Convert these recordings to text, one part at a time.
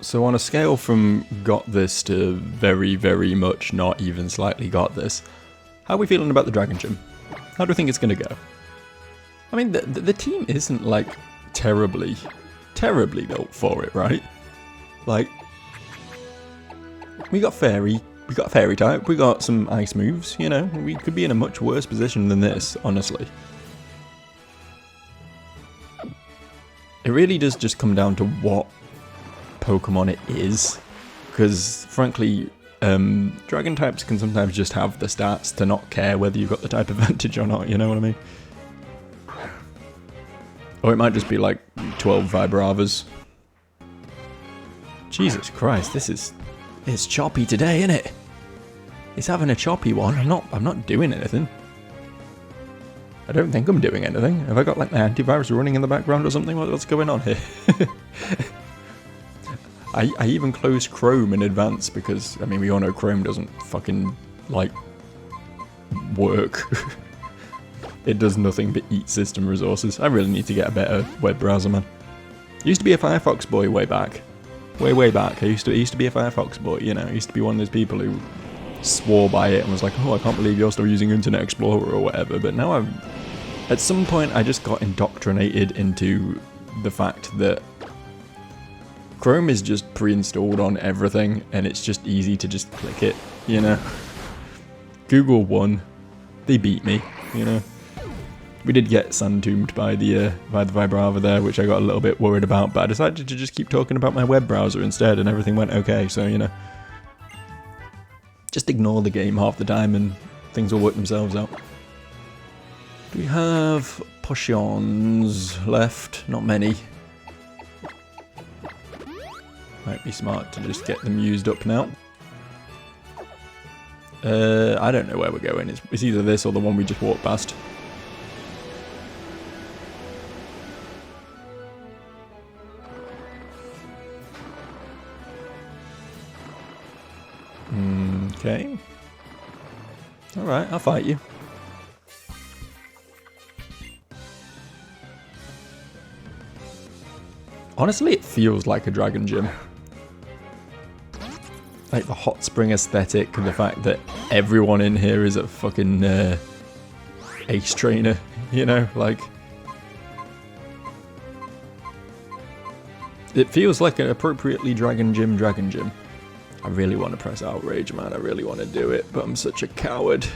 So on a scale from got this to very, very much not even slightly got this, how are we feeling about the Dragon Gym? How do we think it's going to go? I mean, the team isn't, like, terribly built for it, right? Like, we got Fairy type, we got some ice moves, you know, we could be in a much worse position than this, honestly. It really does just come down to what Pokemon it is, because frankly, Dragon types can sometimes just have the stats to not care whether you've got the type advantage or not, you know what I mean? Or it might just be like 12 Vibravas. Jesus Christ, it's choppy today, isn't it? It's having a choppy one. I'm not doing anything. I don't think I'm doing anything. Have I got like my antivirus running in the background or something? What's going on here? I even closed Chrome in advance because, I mean, we all know Chrome doesn't fucking, like, work. It does nothing but eat system resources. I really need to get a better web browser, man. I used to be a Firefox boy way back. Way back. I used to be a Firefox boy, you know. I used to be one of those people who swore by it and was like, oh, I can't believe you're still using Internet Explorer or whatever. But now at some point I just got indoctrinated into the fact that Chrome is just pre-installed on everything and it's just easy to just click it, you know. Google won. They beat me, you know. We did get sand-tombed by the Vibrava there, which I got a little bit worried about, but I decided to just keep talking about my web browser instead and everything went okay, so, you know. Just ignore the game half the time and things will work themselves out. Do we have potions left? Not many. Might be smart to just get them used up now. I don't know where we're going. It's either this or the one we just walked past. Okay. Alright, I'll fight you. Honestly, it feels like a Dragon Gym. Like the hot spring aesthetic and the fact that everyone in here is a fucking ace trainer, you know, like... It feels like an appropriately Dragon Gym. I really want to press Outrage, man, I really want to do it, but I'm such a coward.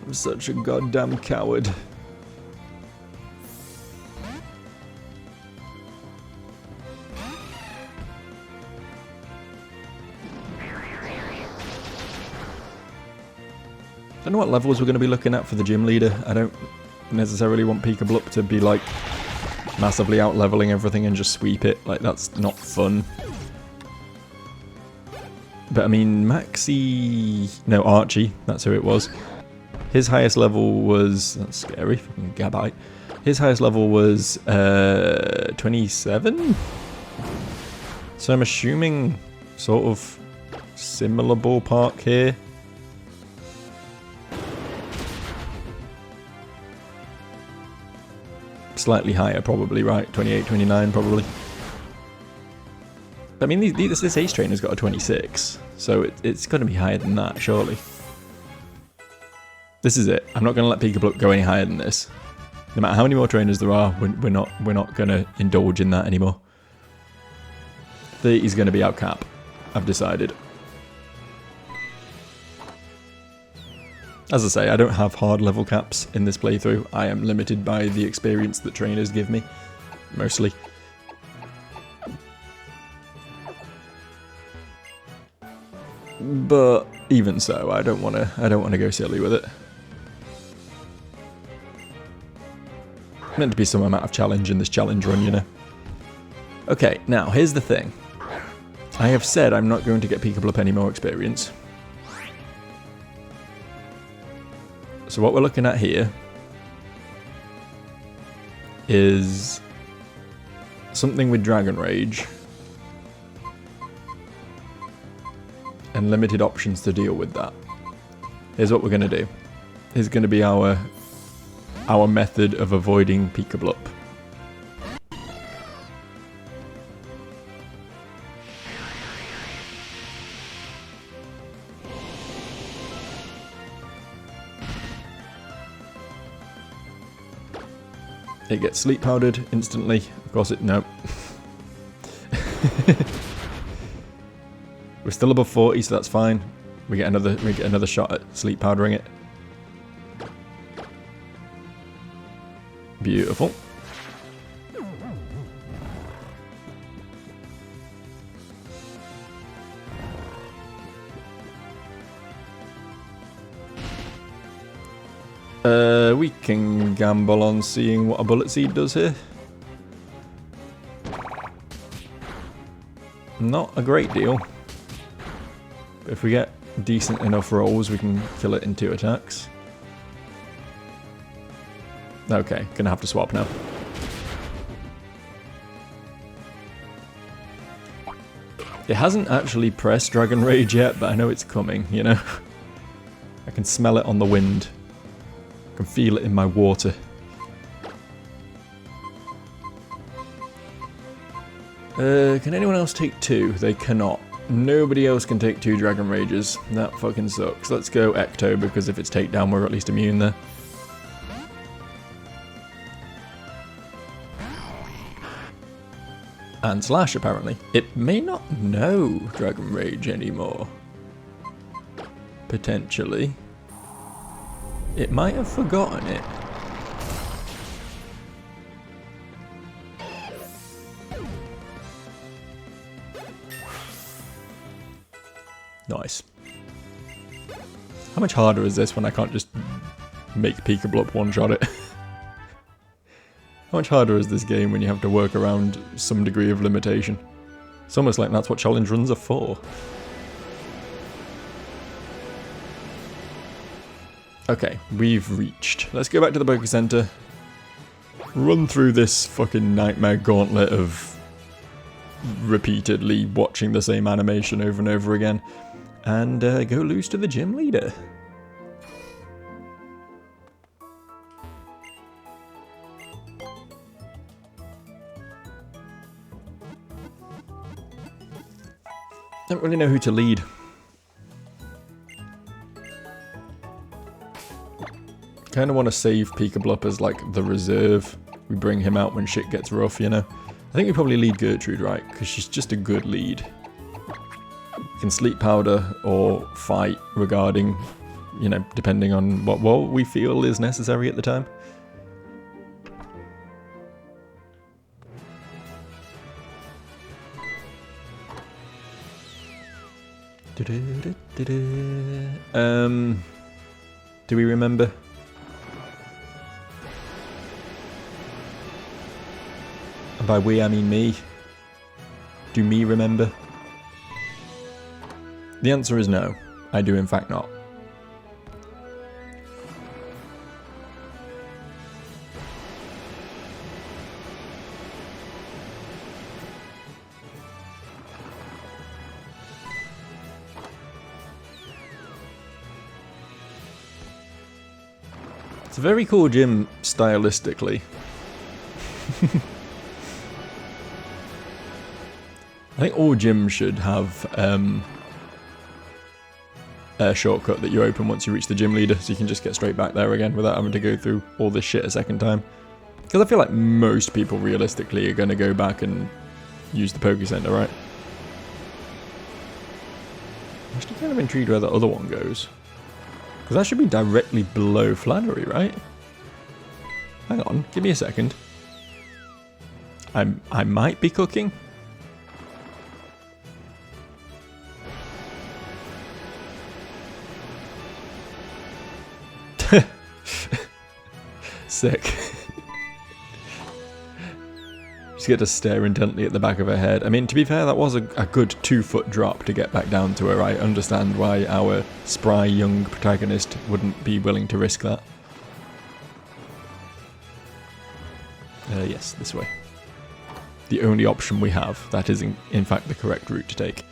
I'm such a goddamn coward. I don't know what levels we're going to be looking at for the gym leader. I don't necessarily want Peekablup to be like massively out leveling everything and just sweep it. Like, that's not fun. But I mean, Archie, that's who it was. His highest level was, that's scary, fucking Gabite. His highest level was 27? So I'm assuming sort of similar ballpark here. Slightly higher probably, right? 28, 29 probably. I mean, this Ace Trainer's got a 26, so it's got to be higher than that, surely. This is it. I'm not going to let Peekablup go any higher than this. No matter how many more trainers there are, we're not going to indulge in that anymore. 30 is going to be our cap, I've decided. As I say, I don't have hard level caps in this playthrough. I am limited by the experience that trainers give me, mostly. But even so, I don't want to go silly with it. Meant to be some amount of challenge in this challenge run, you know. Okay, now here's the thing. I have said I'm not going to get Peekablup any more experience. So what we're looking at here is something with Dragon Rage and limited options to deal with that. Here's what we're going to do. Here's going to be our method of avoiding Peekablup. It gets sleep powdered instantly. Of course it... no. We're still above 40, so that's fine. We get another shot at sleep powdering it. Beautiful. We can gamble on seeing what a bullet seed does here. Not a great deal. But if we get decent enough rolls, we can kill it in 2 attacks. Okay, gonna have to swap now. It hasn't actually pressed Dragon Rage yet, but I know it's coming, you know? I can smell it on the wind. I can feel it in my water. Can anyone else take 2? They cannot. Nobody else can take 2 Dragon Rages. That fucking sucks. Let's go Ecto, because if it's takedown, we're at least immune there. And Slash, apparently. It may not know Dragon Rage anymore. Potentially. It might have forgotten it. Nice. How much harder is this when I can't just make Peekabloop one-shot it? How much harder is this game when you have to work around some degree of limitation? It's almost like that's what challenge runs are for. Okay, we've reached. Let's go back to the Poké Center. Run through this fucking nightmare gauntlet of repeatedly watching the same animation over and over again. And go lose to the gym leader. Don't really know who to lead. Kind of want to save Peekabloop as like the reserve. We bring him out when shit gets rough, you know. I think we probably lead Gertrude, right? Because she's just a good lead. We can sleep powder or fight regarding, you know, depending on what we feel is necessary at the time. Do we remember? And by we, I mean me. Do me remember? The answer is no. I do in fact not. It's a very cool gym stylistically. I think all gyms should have a shortcut that you open once you reach the gym leader, so you can just get straight back there again without having to go through all this shit a second time. Because I feel like most people realistically are going to go back and use the Poké Center, right? I'm actually kind of intrigued where the other one goes. Because that should be directly below Flannery, right? Hang on, give me a second. I might be cooking. Sick. Just get to stare intently at the back of her head. I mean, to be fair, that was a good 2-foot drop to get back down to her. I understand why our spry young protagonist wouldn't be willing to risk that. Yes, this way. The only option we have. That is, in fact, the correct route to take.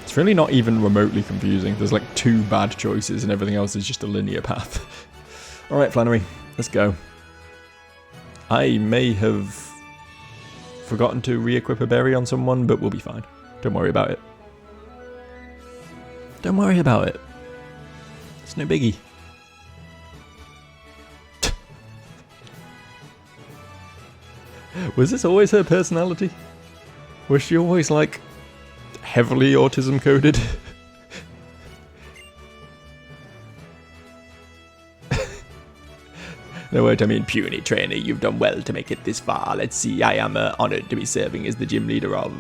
It's really not even remotely confusing. There's like 2 bad choices and everything else is just a linear path. Alright, Flannery, let's go. I may have forgotten to re-equip a berry on someone, but we'll be fine. Don't worry about it. Don't worry about it. It's no biggie. Was this always her personality? Was she always, like, heavily autism coded? No, wait, I mean, puny trainer, you've done well to make it this far. Let's see, I am honoured to be serving as the gym leader of...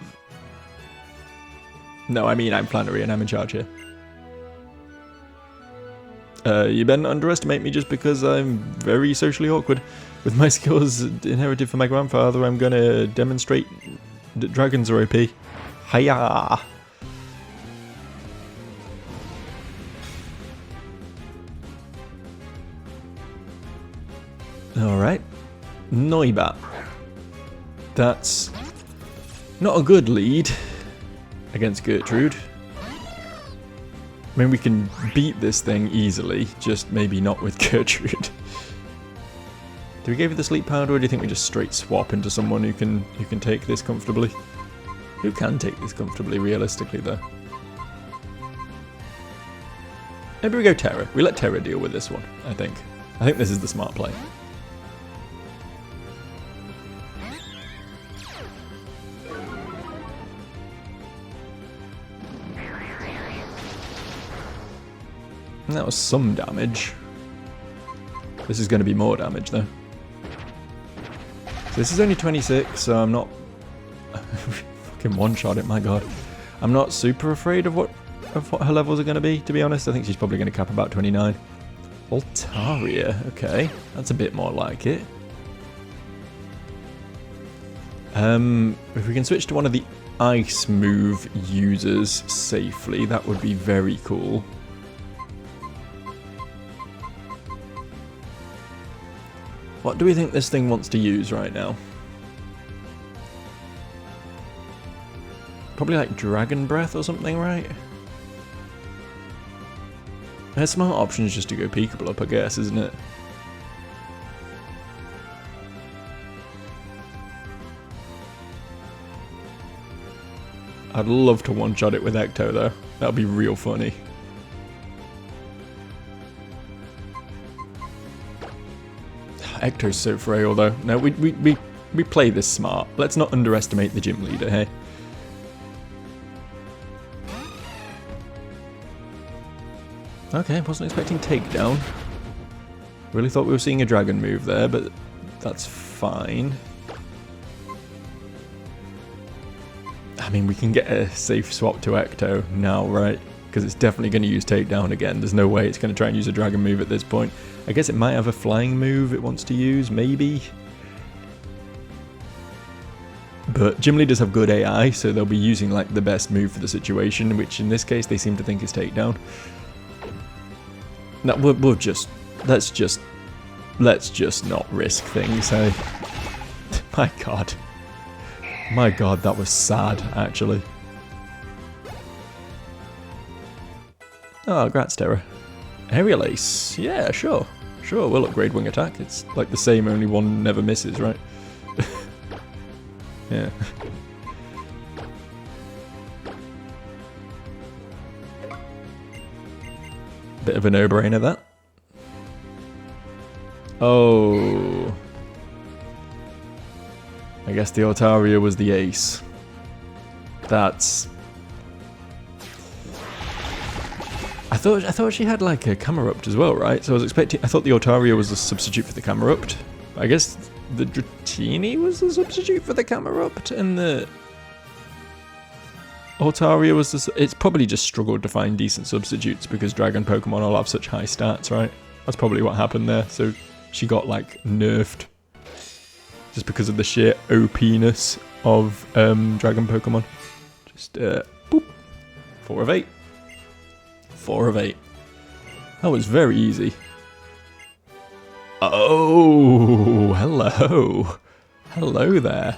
No, I mean, I'm Flannery and I'm in charge here. You better underestimate me just because I'm very socially awkward. With my skills inherited from my grandfather, I'm gonna demonstrate that dragons are OP. Hiya! Alright. Noibat. That's not a good lead against Gertrude. I mean, we can beat this thing easily, just maybe not with Gertrude. Do we give you the sleep powder, or do you think we just straight swap into someone who can take this comfortably? Who can take this comfortably, realistically, though? Maybe we go Terra. We let Terra deal with this one, I think. I think this is the smart play. That was some damage. This is going to be more damage, though. So this is only 26, so I'm not... fucking one-shot it, my god. I'm not super afraid of what her levels are going to be, to be honest. I think she's probably going to cap about 29. Altaria, okay. That's a bit more like it. If we can switch to one of the ice move users safely, that would be very cool. What do we think this thing wants to use right now? Probably like Dragon Breath or something, right? Her smart option is just to go Peekable up, I guess, isn't it? I'd love to one-shot it with Ecto, though. That would be real funny. Ecto's so frail, though. No, we play this smart. Let's not underestimate the gym leader, hey? Okay, wasn't expecting takedown. Really thought we were seeing a dragon move there, but that's fine. I mean, we can get a safe swap to Ecto now, right? Because it's definitely going to use takedown again. There's no way it's going to try and use a dragon move at this point. I guess it might have a flying move it wants to use, maybe. But gym leaders have good AI, so they'll be using like the best move for the situation, which in this case they seem to think is takedown. No, let's just not risk things, hey? My god, that was sad, actually. Oh, grats, Terra. Aerial Ace. Yeah, sure. Sure, we'll upgrade Wing Attack. It's like the same, only one never misses, right? Yeah. Bit of a no-brainer, that. Oh. I guess the Altaria was the ace. That's... I thought she had like a Camerupt as well, right? So I thought the Altaria was a substitute for the Camerupt. I guess the Dratini was the substitute for the Camerupt, and the Altaria was the... It's probably just struggled to find decent substitutes because Dragon Pokemon all have such high stats, right? That's probably what happened there. So she got like nerfed just because of the sheer OP-ness of Dragon Pokemon. Just boop. 4 of 8. 4 of 8. That was very easy. Oh, hello. Hello there.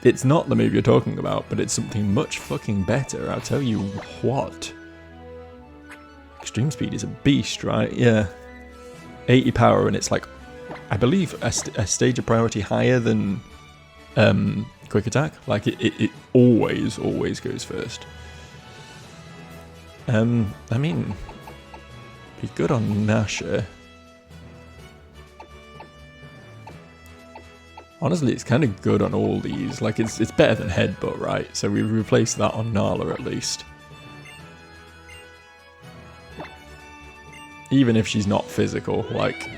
It's not the move you're talking about, but it's something much fucking better, I'll tell you what. Extreme Speed is a beast, right? Yeah. 80 power, and it's like, I believe, a stage of priority higher than Quick Attack. Like, it always goes first. I mean, be good on Nasher. Honestly, it's kind of good on all these. Like, it's better than Headbutt, right? So we replaced that on Nala at least. Even if she's not physical, like,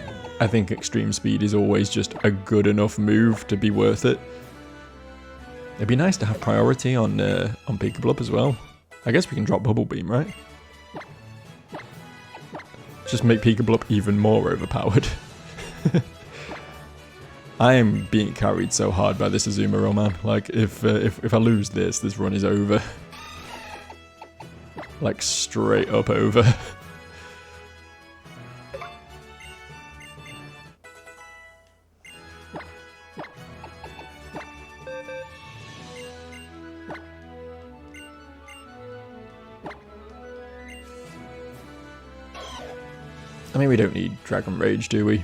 I think Extreme Speed is always just a good enough move to be worth it. It'd be nice to have priority on Pikablub as well. I guess we can drop Bubble Beam, right? Just make Pikablub even more overpowered. I am being carried so hard by this Azumarill, man. Like, if I lose this, this run is over. Like, straight up over. I mean, we don't need Dragon Rage, do we?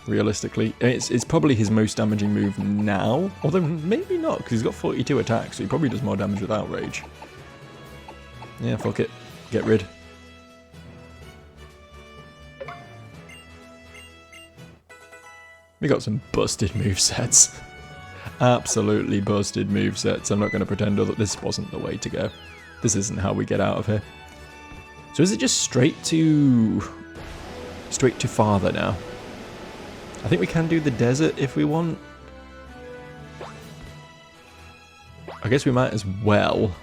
Realistically. It's probably his most damaging move now. Although, maybe not, because he's got 42 attacks, so he probably does more damage without Rage. Yeah, fuck it. Get rid. We got some busted movesets. Absolutely busted movesets. I'm not going to pretend that this wasn't the way to go. This isn't how we get out of here. So is it just straight to Father now? I think we can do the desert if we want. I guess we might as well.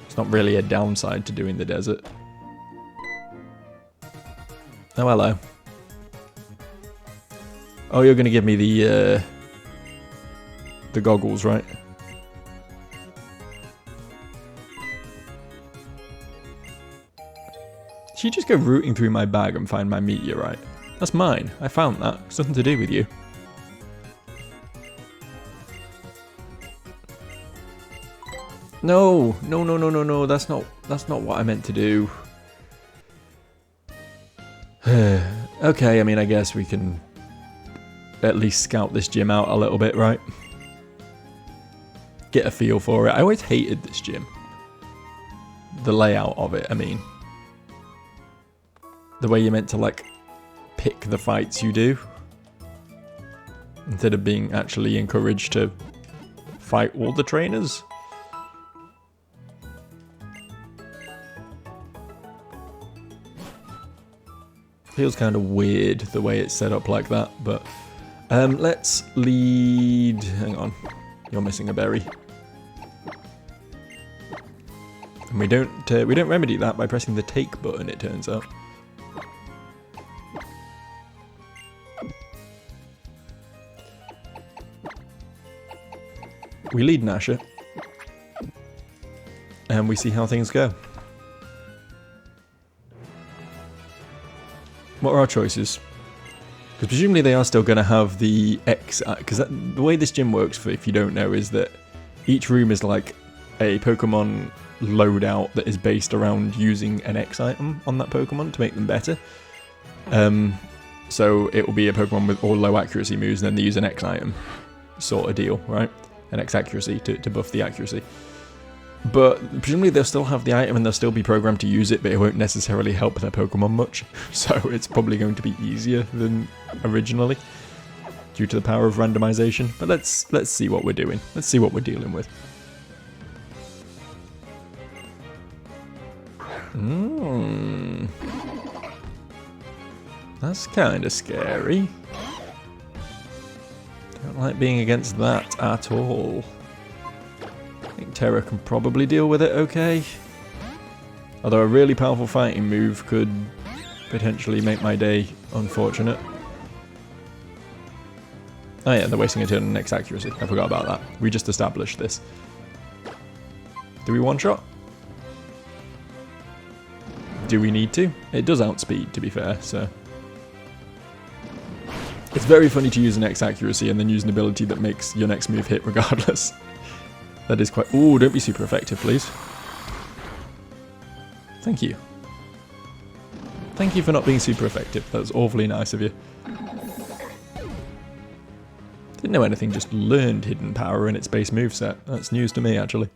It's not really a downside to doing the desert. Oh, hello. Oh, you're going to give me the goggles, right? Did you just go rooting through my bag and find my meteorite? That's mine. I found that. It's nothing to do with you. No, no, no, no, no, no. That's not what I meant to do. Okay, I mean, I guess we can at least scout this gym out a little bit, right? Get a feel for it. I always hated this gym. The layout of it, I mean. The way you're meant to, like, pick the fights you do. Instead of being actually encouraged to fight all the trainers. Feels kind of weird the way it's set up like that, but let's lead. Hang on, you're missing a berry, and we don't remedy that by pressing the take button. It turns out. We lead Nasha, and we see how things go. What are our choices? Because presumably they are still going to have the X... Because the way this gym works, for if you don't know, is that each room is like a Pokemon loadout that is based around using an X item on that Pokemon to make them better. So it will be a Pokemon with all low accuracy moves, and then they use an X item sort of deal, right? An X accuracy to buff the accuracy. But presumably they'll still have the item and they'll still be programmed to use it, but it won't necessarily help their Pokemon much. So it's probably going to be easier than originally due to the power of randomization. But let's see what we're doing. Let's see what we're dealing with. That's kind of scary. Don't like being against that at all. I think Terra can probably deal with it okay. Although a really powerful fighting move could potentially make my day unfortunate. Oh yeah, they're wasting a turn on next accuracy. I forgot about that. We just established this. Do we one-shot? Do we need to? It does outspeed, to be fair, so... It's very funny to use an X accuracy and then use an ability that makes your next move hit regardless. That is quite... Ooh, don't be super effective, please. Thank you. Thank you for not being super effective. That was awfully nice of you. Didn't know anything just learned hidden power in its base moveset. That's news to me, actually.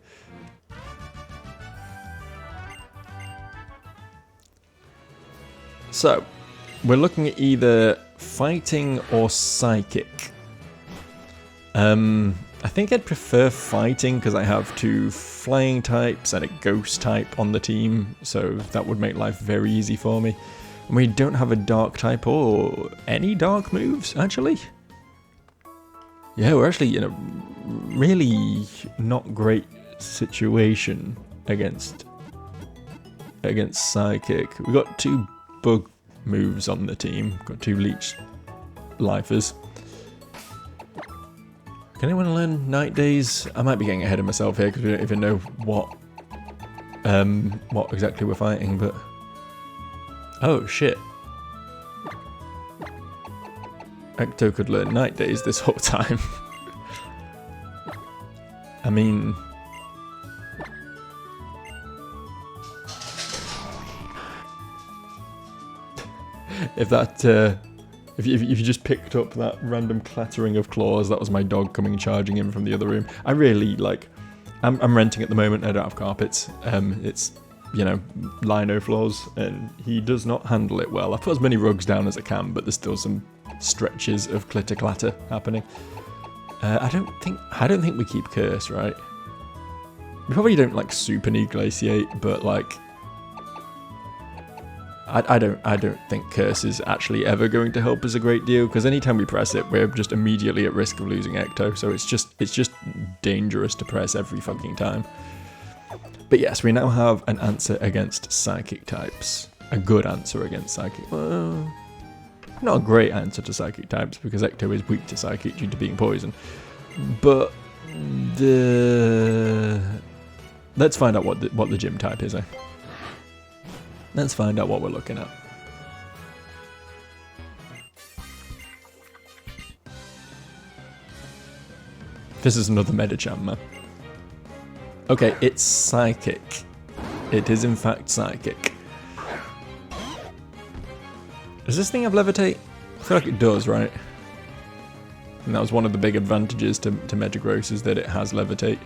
So, we're looking at either fighting or psychic. I think I'd prefer fighting because I have 2 flying types and a ghost type on the team, so that would make life very easy for me. And we don't have a dark type or any dark moves, actually. Yeah, we're actually in a really not great situation against Psychic. We've got 2 bug moves on the team, got 2 leech lifers. Can anyone learn Night Days? I might be getting ahead of myself here because we don't even know what exactly we're fighting, but... Oh, shit. Ecto could learn Night Days this whole time. I mean... If you just picked up that random clattering of claws, that was my dog coming charging in from the other room. I really, like... I'm renting at the moment, I don't have carpets. It's, you know, lino floors, and he does not handle it well. I put as many rugs down as I can, but there's still some stretches of clitter clatter happening. I don't think we keep Curse, right? We probably don't, like, super need Glaciate, but, like... I don't think Curse is actually ever going to help us a great deal, because anytime we press it, we're just immediately at risk of losing Ecto, so it's just dangerous to press every fucking time. But yes, we now have an answer against Psychic types. A good answer against Psychic. Well, not a great answer to Psychic types, because Ecto is weak to Psychic due to being poison. But let's find out what the gym type is, eh? Let's find out what we're looking at. This is another Medicham, man. Okay, it's Psychic. It is in fact Psychic. Does this thing have Levitate? I feel like it does, right? And that was one of the big advantages to Metagross, is that it has Levitate.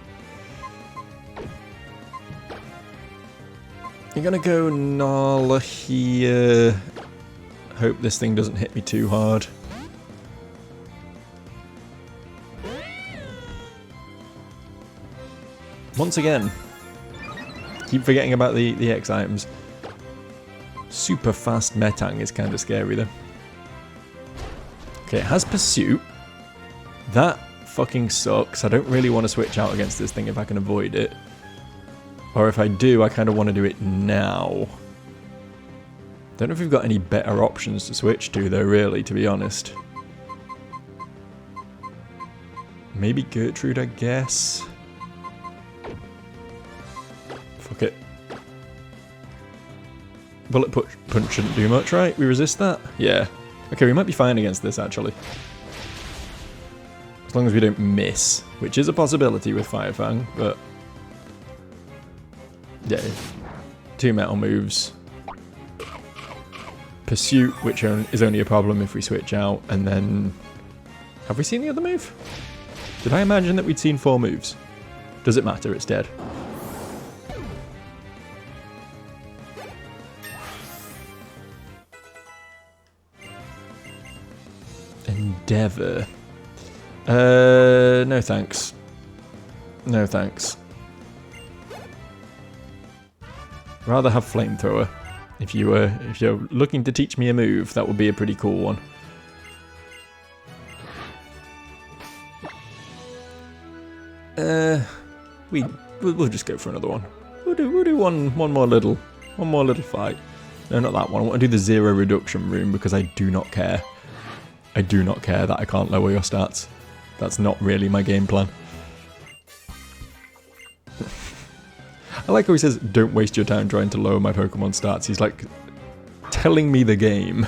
You're gonna go Nala here. Hope this thing doesn't hit me too hard. Once again, keep forgetting about the X items. Super fast Metang is kind of scary though. Okay, it has Pursuit. That fucking sucks. I don't really want to switch out against this thing if I can avoid it. Or if I do, I kind of want to do it now. Don't know if we've got any better options to switch to though, really, to be honest. Maybe Gertrude, I guess. Fuck it. Bullet punch shouldn't do much, right? We resist that? Yeah. Okay, we might be fine against this, actually. As long as we don't miss, which is a possibility with Firefang, but... yeah, 2 metal moves. Pursuit, which is only a problem if we switch out, and then... have we seen the other move? Did I imagine that we'd seen 4 moves? Does it matter? It's dead. Endeavour. No thanks. No thanks. Rather have Flamethrower. If you're looking to teach me a move, that would be a pretty cool one. We'll just go for another one. We'll do one more little fight. No, not that one. I want to do the 0 reduction room because I do not care. I do not care that I can't lower your stats. That's not really my game plan. I like how he says, don't waste your time trying to lower my Pokemon stats. He's like, telling me the game.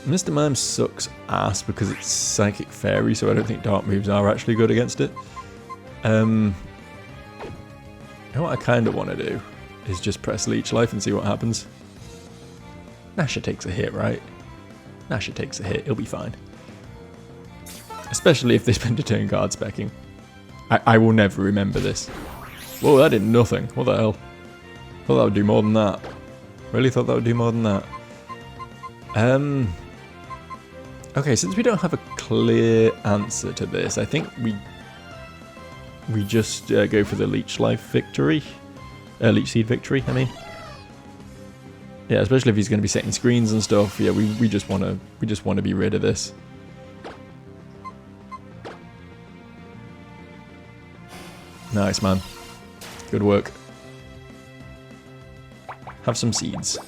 Mr. Mime sucks ass because it's Psychic Fairy, so I don't think Dark moves are actually good against it. You know what I kind of want to do is just press Leech Life and see what happens. Nasha takes a hit, right? Nasha takes a hit, it'll be fine. Especially if they spend a turn card specking. I will never remember this. Whoa, that did nothing. What the hell? Thought that would do more than that. Really thought that would do more than that. Okay, since we don't have a clear answer to this, I think we just go for the Leech Life victory. Leech Seed victory, I mean. Yeah, especially if he's going to be setting screens and stuff. Yeah, we just want to be rid of this. Nice, man. Good work. Have some seeds.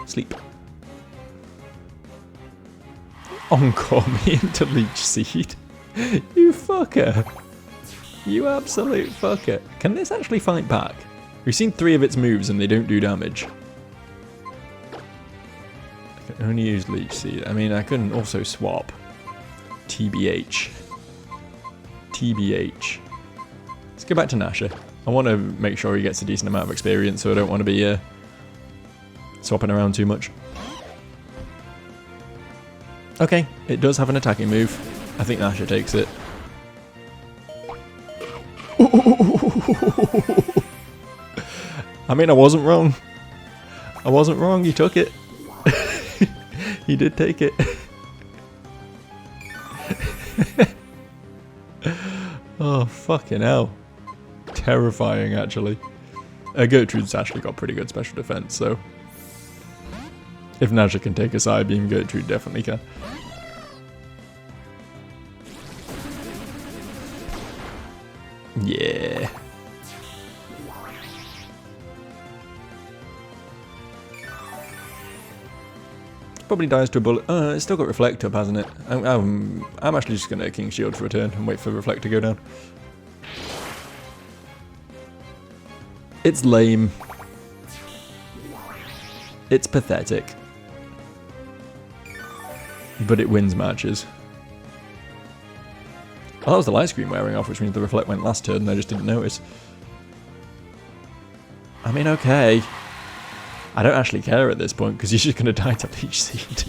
Sleep. Encore me into Leech Seed. You fucker. You absolute fucker. Can this actually fight back? We've seen 3 of its moves and they don't do damage. I can only use Leech Seed. I mean, I couldn't also swap. TBH. TBH. Let's go back to Nasher. I want to make sure he gets a decent amount of experience, so I don't want to be swapping around too much. Okay, it does have an attacking move. I think Nasher takes it. I mean, I wasn't wrong. I wasn't wrong, he took it. He did take it. Oh, fucking hell. Terrifying, actually. Gertrude's actually got pretty good special defense, so if Nasher can take a side beam, Gertrude definitely can. Yeah. Probably dies to a bullet. It's still got Reflect up, hasn't it? I'm actually just going to King Shield for a turn and wait for Reflect to go down. It's lame. It's pathetic. But it wins matches. Oh, that was the light screen wearing off, which means the Reflect went last turn and I just didn't notice. I mean, okay. I don't actually care at this point, because he's just going to die to Leech Seed.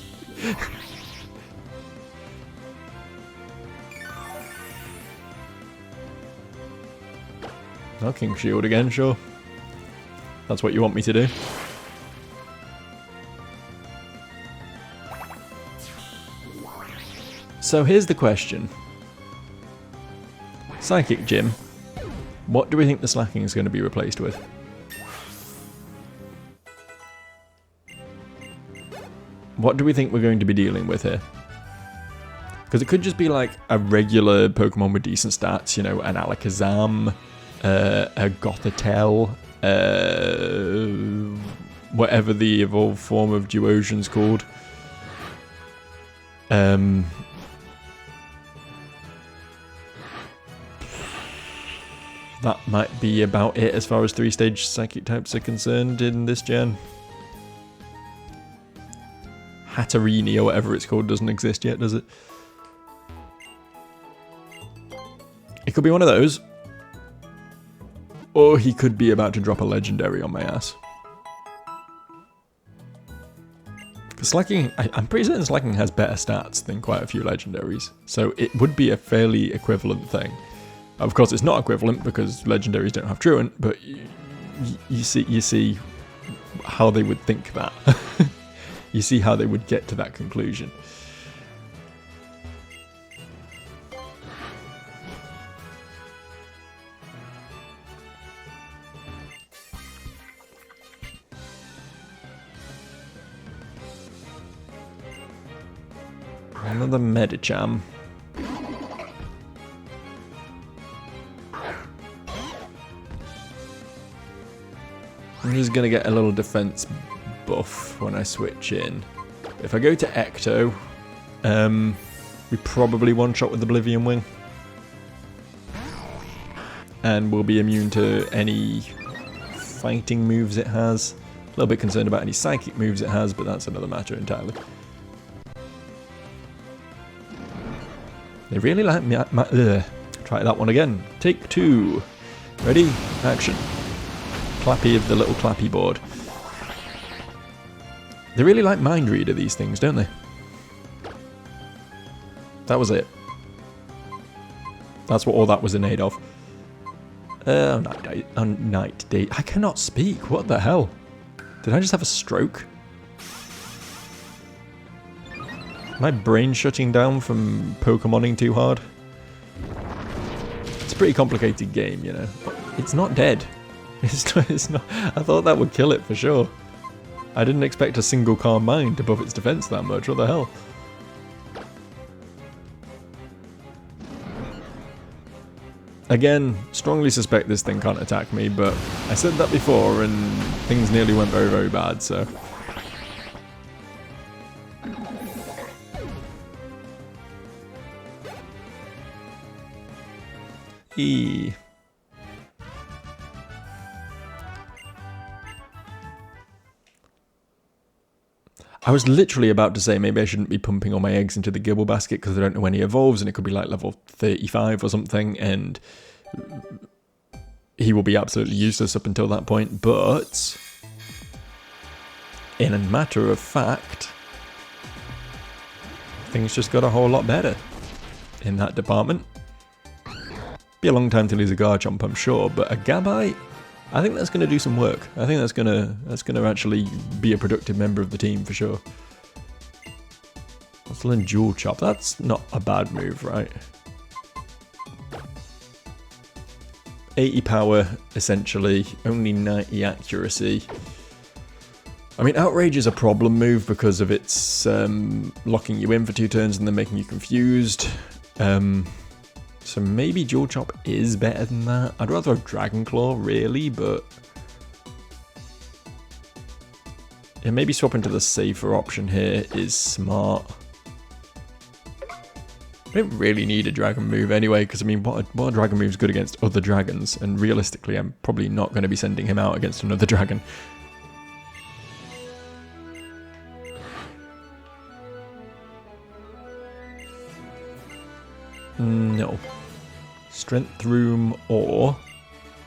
Oh, King Shield again, sure. That's what you want me to do. So here's the question. Psychic Gym. What do we think the slacking is going to be replaced with? What do we think we're going to be dealing with here? Because it could just be like a regular Pokemon with decent stats, you know, an Alakazam, a Gothitelle, whatever the evolved form of Duosion's called. That might be about it as far as 3-stage Psychic types are concerned in this gen. Hatterini or whatever it's called doesn't exist yet, does it? It could be one of those. Or he could be about to drop a legendary on my ass. Because Slacking, I'm pretty certain Slacking has better stats than quite a few legendaries. So it would be a fairly equivalent thing. Of course it's not equivalent because legendaries don't have Truant, but you see how they would think that. You see how they would get to that conclusion. Another Medicham. I'm just going to get a little defense buff when I switch in. If I go to Ecto, we probably one-shot with Oblivion Wing. And we'll be immune to any fighting moves it has. A little bit concerned about any psychic moves it has, but that's another matter entirely. They really like me. Try that one again. Take 2. Ready? Action. Clappy of the little clappy board. They really like Mind Reader, these things, don't they? That was it. That's what all that was in aid of. Night day. I cannot speak. What the hell? Did I just have a stroke? My brain shutting down from Pokemoning too hard. It's a pretty complicated game, you know. But it's not dead. It's not. I thought that would kill it for sure. I didn't expect a single calm mind above its defense that much. What the hell? Again, strongly suspect this thing can't attack me, but I said that before and things nearly went very, very bad, so. E. I was literally about to say maybe I shouldn't be pumping all my eggs into the Gibble basket because I don't know when he evolves and it could be like level 35 or something and he will be absolutely useless up until that point, but in a matter of fact, things just got a whole lot better in that department. Be a long time till he's a Garchomp, I'm sure, but a Gabite, I think that's going to do some work. I think that's going to actually be a productive member of the team for sure. Muscle and Dual Chop, that's not a bad move, right? 80 power, essentially, only 90 accuracy. I mean, Outrage is a problem move because of its locking you in for 2 turns and then making you confused. So maybe Dual Chop is better than that. I'd rather have Dragon Claw, really, but yeah, maybe swapping to the safer option here is smart. I don't really need a dragon move anyway, because I mean, what a dragon move's good against other dragons, and realistically, I'm probably not going to be sending him out against another dragon. No. Strength Room or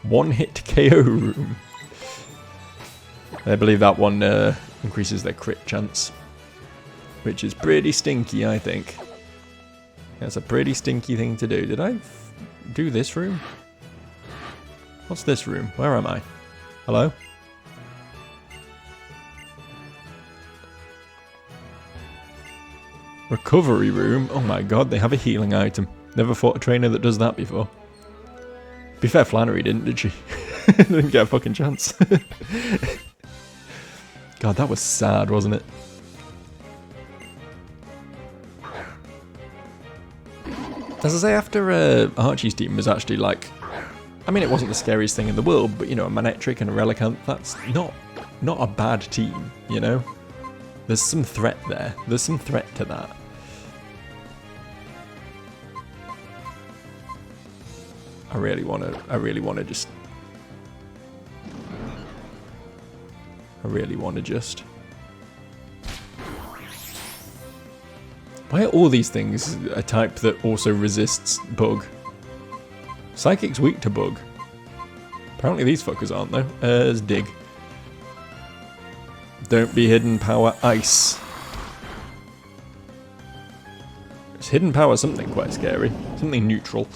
one-hit KO Room. I believe that one increases their crit chance, which is pretty stinky, I think. That's a pretty stinky thing to do. Did I do this room? What's this room? Where am I? Hello? Recovery room? Oh my god, they have a healing item. Never fought a trainer that does that before. Be fair, Flannery did she? Didn't get a fucking chance. God, that was sad, wasn't it? As I say, after Archie's team was actually like... I mean, it wasn't the scariest thing in the world, but, you know, a Manectric and a Relicanth, that's not a bad team, you know? There's some threat there. There's some threat to that. I really want to just... Why are all these things a type that also resists Bug? Psychic's weak to Bug. Apparently these fuckers aren't though. There's Dig. Don't be Hidden Power Ice. Is Hidden Power something quite scary? Something neutral.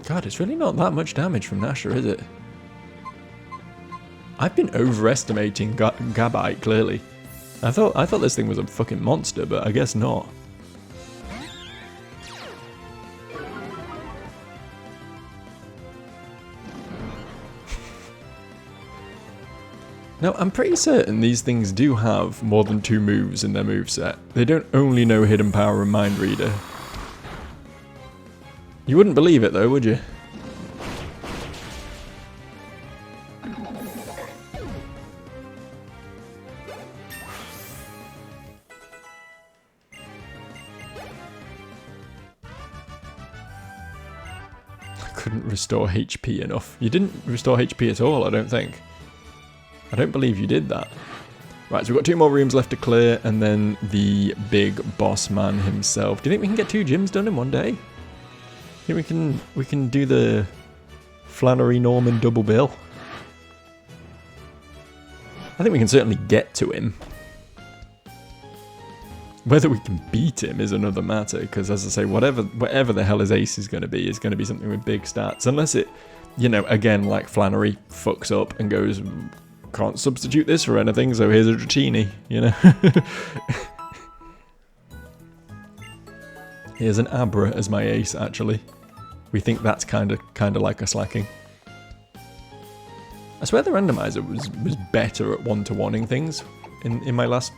God, it's really not that much damage from Nasher, is it? I've been overestimating Gabite, clearly. I thought this thing was a fucking monster, but I guess not. Now, I'm pretty certain these things do have more than 2 moves in their moveset. They don't only know Hidden Power and Mind Reader. You wouldn't believe it though, would you? I couldn't restore HP enough. You didn't restore HP at all, I don't think. I don't believe you did that. Right, so we've got 2 more rooms left to clear, and then the big boss man himself. Do you think we can get 2 gyms done in one day? I think we can do the Flannery Norman double bill. I think we can certainly get to him. Whether we can beat him is another matter, because as I say, whatever the hell his ace is going to be something with big stats. Unless it, you know, again, like Flannery fucks up and goes, can't substitute this for anything, so here's a Dratini, you know? Here's an Abra as my ace, actually. We think that's kind of like a slacking. I swear the randomizer was better at one-to-oneing things in my last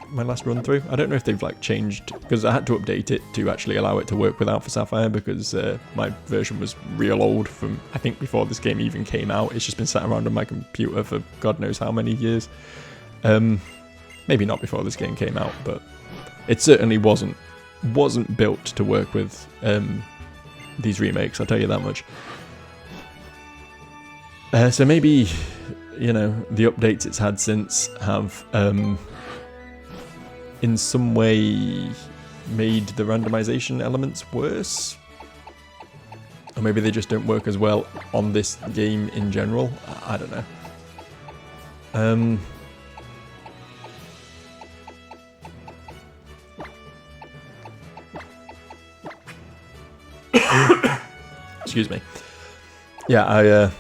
run through. I don't know if they've like changed, because I had to update it to actually allow it to work with Alpha Sapphire, because my version was real old from, I think, before this game even came out. It's just been sat around on my computer for God knows how many years. Maybe not before this game came out, but it certainly wasn't built to work with these remakes, I'll tell you that much. So maybe, you know, the updates it's had since have in some way made the randomization elements worse, or maybe they just don't work as well on this game in general. I don't know. Excuse me. Yeah,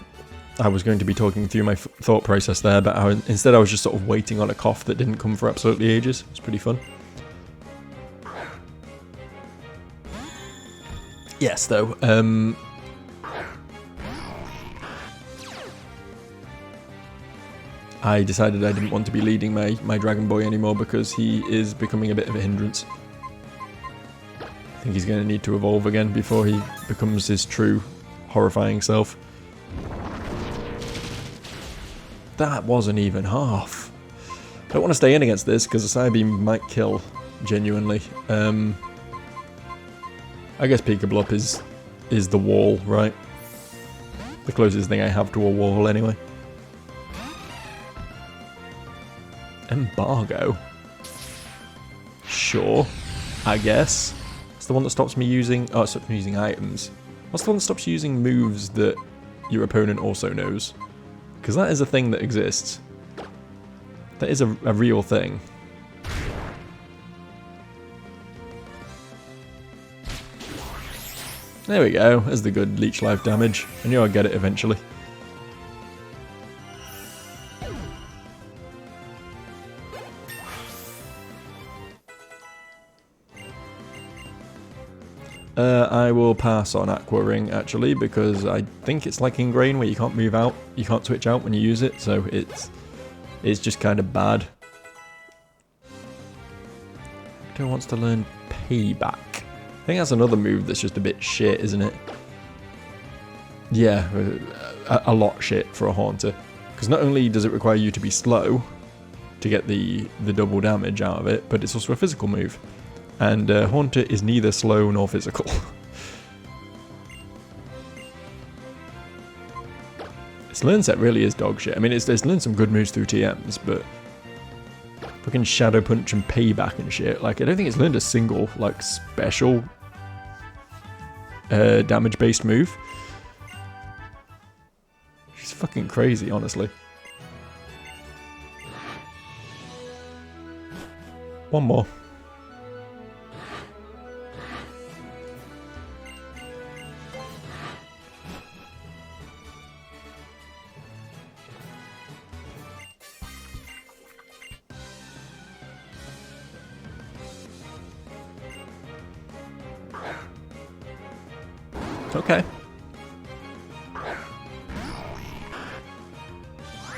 I was going to be talking through my thought process there, but instead I was just sort of waiting on a cough that didn't come for absolutely ages. It was pretty fun. Yes, though. I decided I didn't want to be leading my Dragon Boy anymore because he is becoming a bit of a hindrance. I think he's going to need to evolve again before he becomes his true horrifying self. That wasn't even half. I don't want to stay in against this because the Psybeam might kill, genuinely. I guess Peekablup is the wall, right? The closest thing I have to a wall, anyway. Embargo? Sure, I guess. It's the one that stops me using... Oh, it stops me using items. What's the one that stops you using moves that your opponent also knows? Because that is a thing that exists. That is a real thing. There we go. There's the good leech life damage. I knew I'd get it eventually. I will pass on Aqua Ring, actually, because I think it's like Ingrain, where you can't move out, you can't switch out when you use it, so it's just kind of bad. Who wants to learn Payback? I think that's another move that's just a bit shit, isn't it? Yeah, a lot shit for a Haunter. Because not only does it require you to be slow to get the double damage out of it, but it's also a physical move. And Haunter is neither slow nor physical. Its learn set really is dog shit. I mean, it's learned some good moves through TMs, but fucking Shadow Punch and Payback and shit. Like, I don't think it's learned a single, like, special damage-based move. She's fucking crazy, honestly. One more. Okay.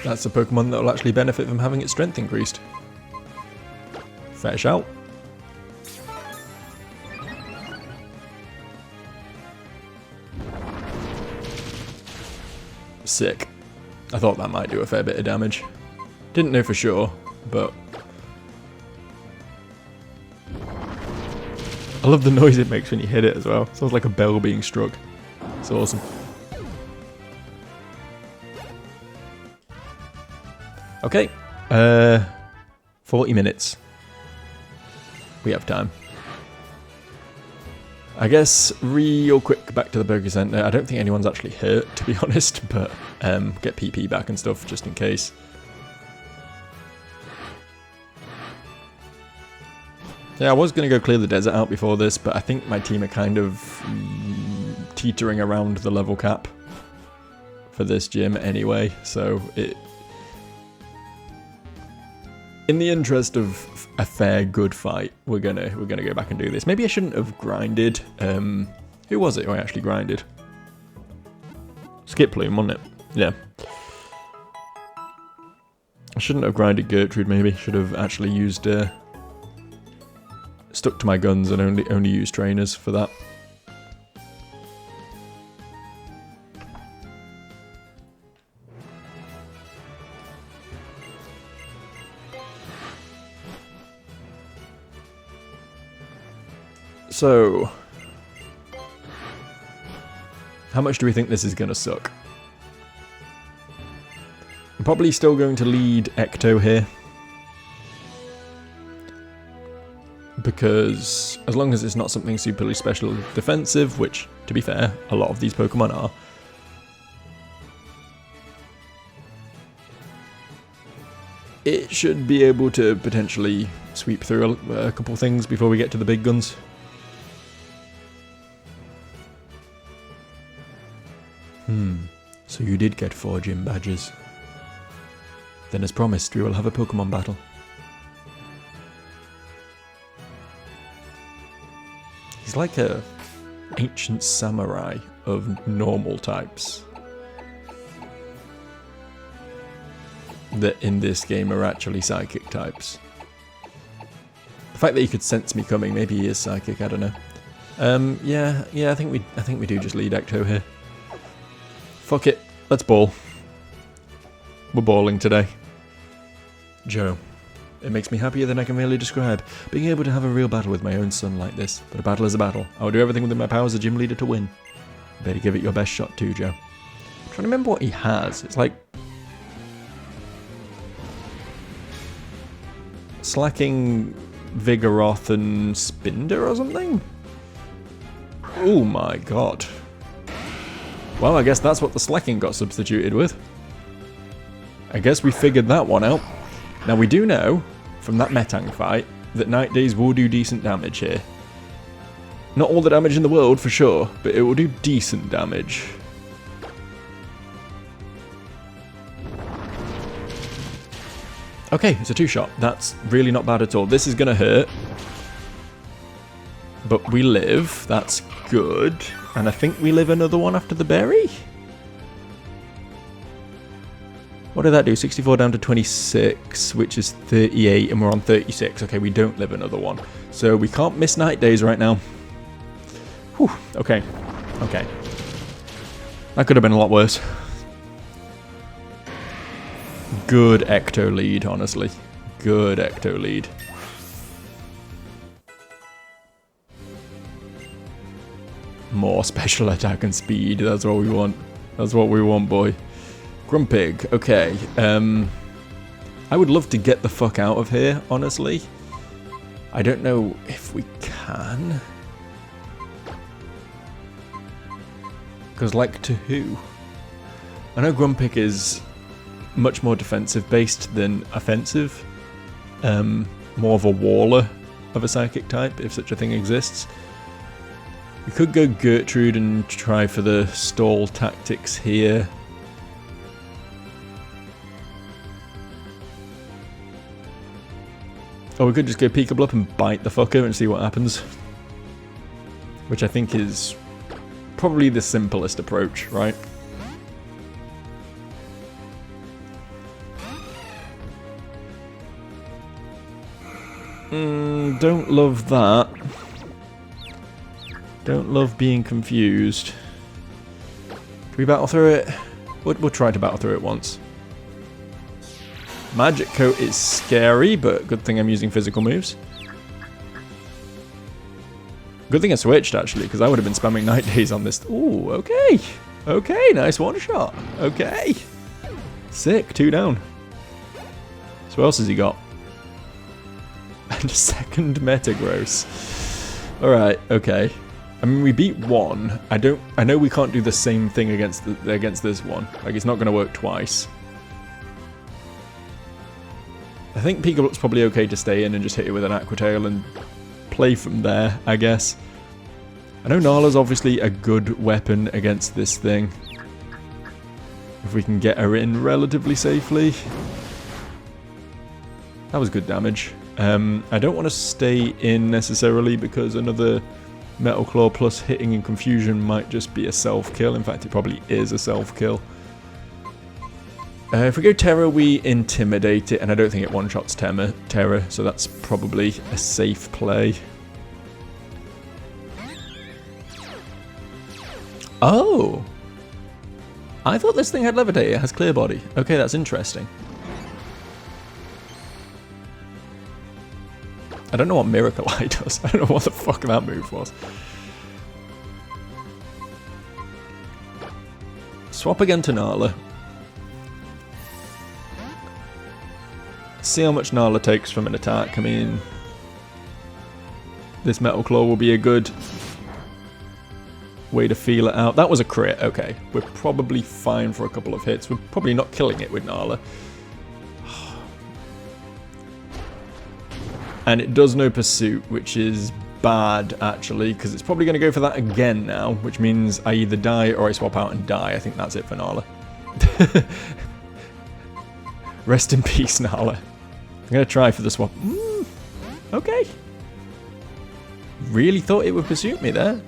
That's a Pokemon that will actually benefit from having its strength increased. Fair shout. Sick. I thought that might do a fair bit of damage. Didn't know for sure, but... I love the noise it makes when you hit it as well. Sounds like a bell being struck. It's awesome. Okay. 40 minutes. We have time. I guess real quick back to the Poké Center. I don't think anyone's actually hurt, to be honest, but get PP back and stuff just in case. Yeah, I was going to go clear the desert out before this, but I think my team are kind of teetering around the level cap for this gym anyway, so in the interest of a fair, good fight, we're gonna go back and do this. Maybe I shouldn't have grinded. Who was it who I actually grinded? Skip Plume, wasn't it? Yeah. I shouldn't have grinded Gertrude, maybe. Should have actually used, stuck to my guns and only used trainers for that. So, how much do we think this is going to suck? I'm probably still going to lead Ecto here. Because as long as it's not something superly special defensive, which, to be fair, a lot of these Pokemon are, it should be able to potentially sweep through a couple things before we get to the big guns. So you did get 4 gym badges. Then as promised, we will have a Pokemon battle. He's like a ancient samurai of normal types that in this game are actually psychic types. The fact that he could sense me coming, maybe he is psychic, I don't know. Yeah, I think we do just lead Ecto here. Fuck it, let's ball. We're balling today. Joe. It makes me happier than I can really describe, being able to have a real battle with my own son like this. But a battle is a battle. I will do everything within my power as a gym leader to win. You better give it your best shot too, Joe. I'm trying to remember what he has. It's like Slacking, Vigoroth and Spinder or something? Oh my god. Well, I guess that's what the Slacking got substituted with. I guess we figured that one out. Now we do know, from that Metang fight, that Night Days will do decent damage here. Not all the damage in the world, for sure, but it will do decent damage. Okay, it's a 2-shot. That's really not bad at all. This is gonna hurt. But we live. That's good. And I think we live another one after the berry? What did that do? 64 down to 26, which is 38, and we're on 36. Okay, we don't live another one. So we can't miss Night Days right now. Whew, okay. Okay. That could have been a lot worse. Good Ecto lead, honestly. Good Ecto lead. More special attack and speed. That's what we want. That's what we want, boy. Grumpig. Okay. I would love to get the fuck out of here, honestly. I don't know if we can. Because, like, to who? I know Grumpig is much more defensive based than offensive. More of a waller of a psychic type, if such a thing exists. We could go Gertrude and try for the stall tactics here. Or we could just go Peekablup and bite the fucker and see what happens. Which I think is probably the simplest approach, right? Don't love that. Don't love being confused. Can we battle through it? We'll try to battle through it once. Magic Coat is scary, but good thing I'm using physical moves. Good thing I switched, actually, because I would have been spamming Night Days on this. Ooh, okay. Okay, nice one shot. Okay. Sick, 2 down. So what else has he got? And a second Metagross. Alright, okay. I mean, we beat 1. I know we can't do the same thing against this one. Like, it's not going to work twice. I think Peekablup's probably okay to stay in and just hit it with an Aqua Tail and play from there, I guess. I know Nala's obviously a good weapon against this thing. If we can get her in relatively safely. That was good damage. I don't want to stay in necessarily because another Metal Claw plus hitting and confusion might just be a self-kill. In fact, it probably is a self-kill. If we go Terror, we intimidate it, and I don't think it one-shots Terror, so that's probably a safe play. Oh! I thought this thing had Levitate, it has Clear Body. Okay, that's interesting. I don't know what Miracle Eye does. I don't know what the fuck that move was. Swap again to Nala. See how much Nala takes from an attack. I mean, this Metal Claw will be a good way to feel it out. That was a crit, okay. We're probably fine for a couple of hits. We're probably not killing it with Nala. And it does no pursuit, which is bad, actually, because it's probably going to go for that again now, which means I either die or I swap out and die. I think that's it for Nala. Rest in peace, Nala. I'm going to try for the swap. Okay. Really thought it would pursue me there.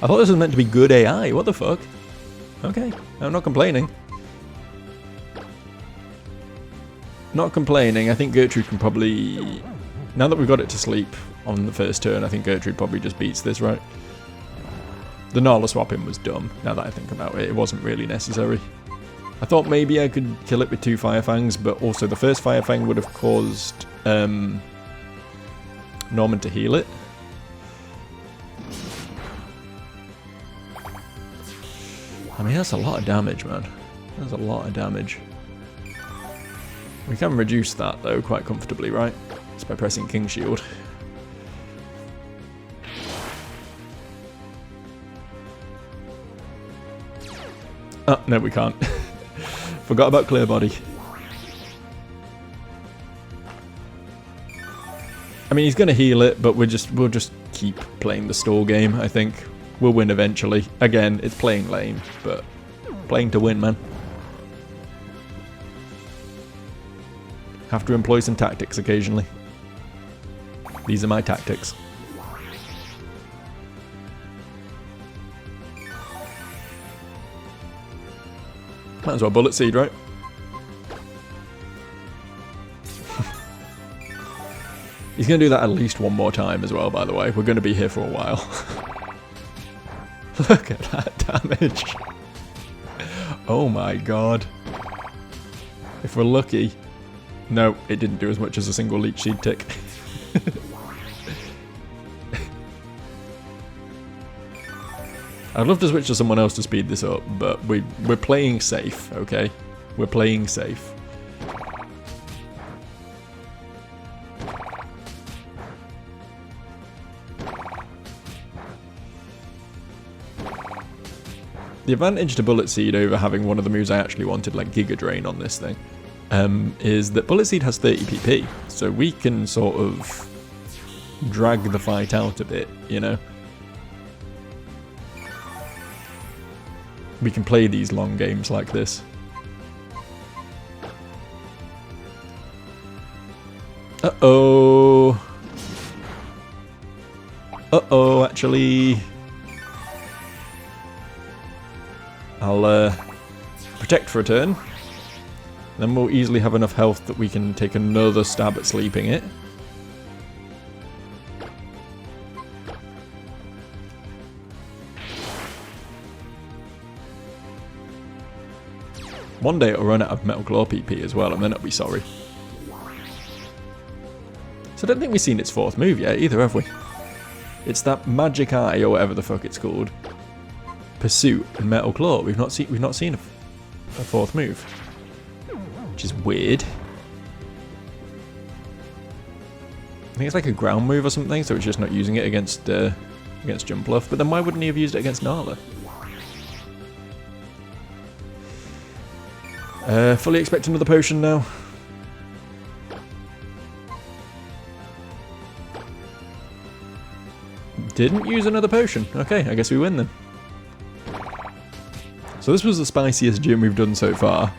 I thought this was meant to be good AI. What the fuck? Okay, I'm not complaining. Not complaining. I think Gertrude can probably... Now that we've got it to sleep on the first turn, I think Gertrude probably just beats this, right? The Nala swapping was dumb, now that I think about it. It wasn't really necessary. I thought maybe I could kill it with 2 Fire Fangs, but also the first Fire Fang would have caused Norman to heal it. I mean, that's a lot of damage, man. That's a lot of damage. We can reduce that, though, quite comfortably, right? Just by pressing King Shield. Oh, no, we can't. Forgot about Clear Body. I mean, he's going to heal it, but we'll just keep playing the stall game, I think. We'll win eventually. Again, it's playing lame, but playing to win, man. Have to employ some tactics occasionally. These are my tactics. Might as well Bullet Seed, right? He's going to do that at least one more time as well, by the way. We're going to be here for a while. Look at that damage. Oh my god. If we're lucky... No, it didn't do as much as a single Leech Seed tick. I'd love to switch to someone else to speed this up, but we're playing safe, okay? We're playing safe. The advantage to Bullet Seed over having one of the moves I actually wanted, like Giga Drain on this thing, is that Bullet Seed has 30 PP, so we can sort of drag the fight out a bit, you know? We can play these long games like this. Uh-oh. Uh-oh, actually. I'll protect for a turn. Then we'll easily have enough health that we can take another stab at sleeping it. One day it'll run out of Metal Claw PP as well, and then it'll be sorry. So I don't think we've seen its 4th move yet either, have we? It's that Magic Eye, or whatever the fuck it's called. Pursuit and Metal Claw. We've not seen a 4th move. Which is weird. I think it's like a ground move or something, so it's just not using it against Jumpluff. But then why wouldn't he have used it against Nala? Fully expect another potion now. Didn't use another potion. Okay, I guess we win then. So this was the spiciest gym we've done so far.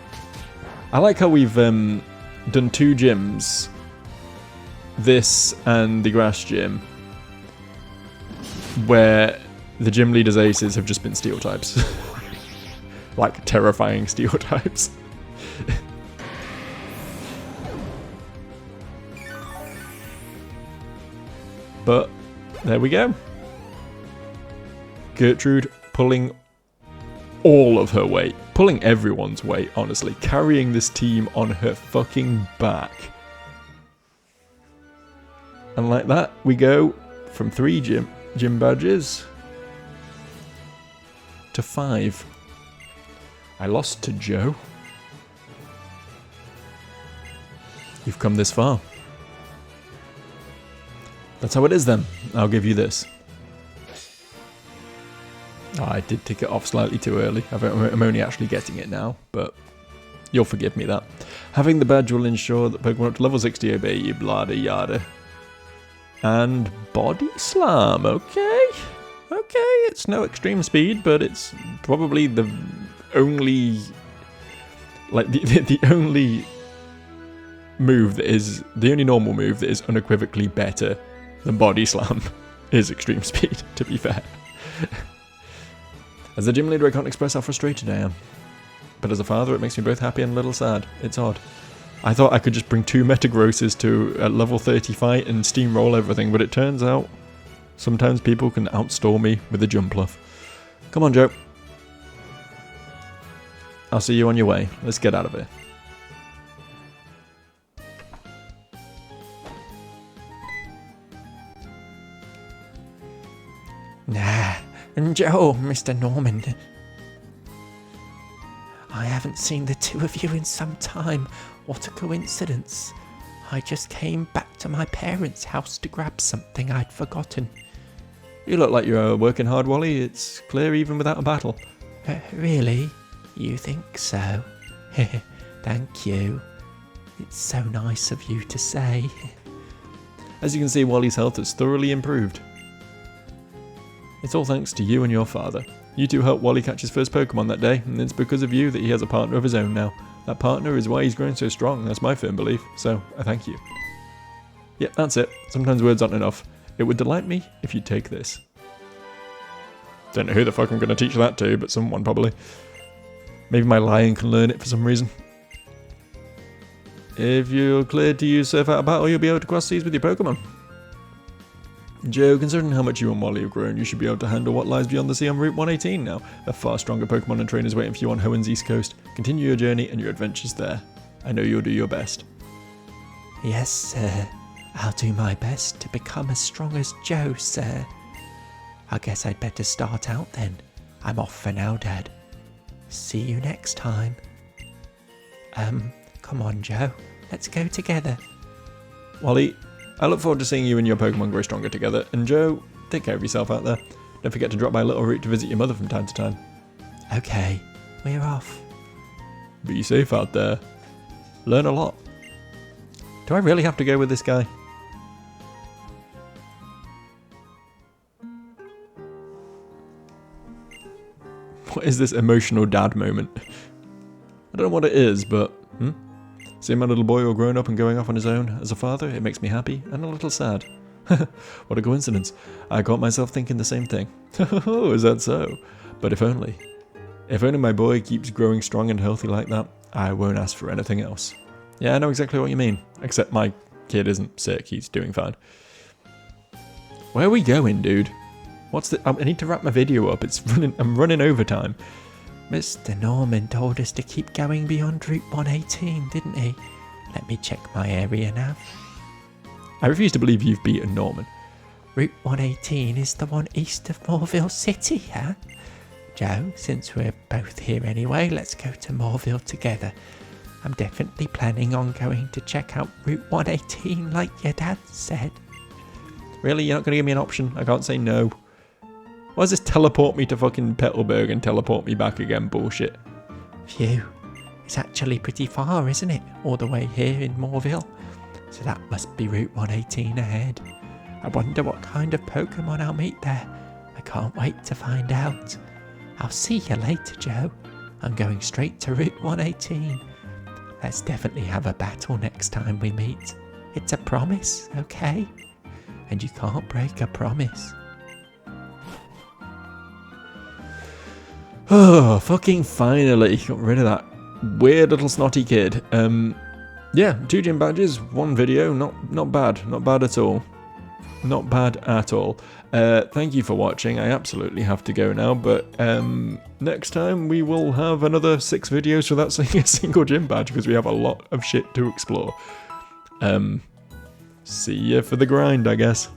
I like how we've done 2 gyms. This and the grass gym. Where the gym leader's aces have just been steel types. Like terrifying steel types. But there we go. Gertrude pulling all of her weight. Pulling everyone's weight, honestly. Carrying this team on her fucking back. And like that, we go from 3 gym badges to 5. I lost to Joe. You've come this far. That's how it is then. I'll give you this. Oh, I did tick it off slightly too early. I'm only actually getting it now, but you'll forgive me that. Having the badge will ensure that Pokemon up to level 60 obey you, blada yada. And Body Slam, okay. Okay, it's no extreme speed, but it's probably the only... Like, the only move that is... The only normal move that is unequivocally better than Body Slam is extreme speed, to be fair. As a gym leader, I can't express how frustrated I am. But as a father, it makes me both happy and a little sad. It's odd. I thought I could just bring 2 Metagrosses to a level 30 fight and steamroll everything, but it turns out sometimes people can outstore me with a Jumpluff. Come on, Joe. I'll see you on your way. Let's get out of here. Nah, and Joe, Mr. Norman. I haven't seen the 2 of you in some time. What a coincidence. I just came back to my parents' house to grab something I'd forgotten. You look like you're working hard, Wally. It's clear even without a battle. Really? You think so? Thank you. It's so nice of you to say. As you can see, Wally's health has thoroughly improved. It's all thanks to you and your father. You 2 helped Wally catch his first Pokemon that day, and it's because of you that he has a partner of his own now. That partner is why he's grown so strong, that's my firm belief, so I thank you. Yep, that's it. Sometimes words aren't enough. It would delight me if you'd take this. Don't know who the fuck I'm going to teach that to, but someone probably. Maybe my lion can learn it for some reason. If you're cleared to use Surf Out of Battle, you'll be able to cross seas with your Pokemon. Joe, considering how much you and Wally have grown, you should be able to handle what lies beyond the sea on Route 118 now. A far stronger Pokemon and trainers waiting for you on Hoenn's East Coast. Continue your journey and your adventures there. I know you'll do your best. Yes, sir. I'll do my best to become as strong as Joe, sir. I guess I'd better start out then. I'm off for now, Dad. See you next time. Come on, Joe. Let's go together. Wally, I look forward to seeing you and your Pokemon grow stronger together. And Joe, take care of yourself out there. Don't forget to drop by a little route to visit your mother from time to time. Okay, we're off. Be safe out there. Learn a lot. Do I really have to go with this guy? What is this emotional dad moment? I don't know what it is, but... Seeing my little boy all grown up and going off on his own as a father, it makes me happy and a little sad. What a coincidence. I caught myself thinking the same thing. Oh, is that so? But if only. If only my boy keeps growing strong and healthy like that, I won't ask for anything else. Yeah, I know exactly what you mean. Except my kid isn't sick, he's doing fine. Where are we going, dude? I need to wrap my video up. I'm running overtime. Mr. Norman told us to keep going beyond Route 118, didn't he? Let me check my area nav. I refuse to believe you've beaten Norman. Route 118 is the one east of Moorville City, huh? Joe, since we're both here anyway, let's go to Moorville together. I'm definitely planning on going to check out Route 118 like your dad said. Really? You're not going to give me an option? I can't say no. Why does this teleport me to fucking Petalburg and teleport me back again? Bullshit. Phew. It's actually pretty far, isn't it? All the way here in Moorville. So that must be Route 118 ahead. I wonder what kind of Pokemon I'll meet there. I can't wait to find out. I'll see you later, Joe. I'm going straight to Route 118. Let's definitely have a battle next time we meet. It's a promise, okay? And you can't break a promise. Oh, fucking finally. Got rid of that weird little snotty kid. Yeah, 2 gym badges, 1 video. Not bad. Not bad at all. Not bad at all. Thank you for watching. I absolutely have to go now, but next time we will have another 6 videos without seeing a single gym badge because we have a lot of shit to explore. See ya for the grind, I guess.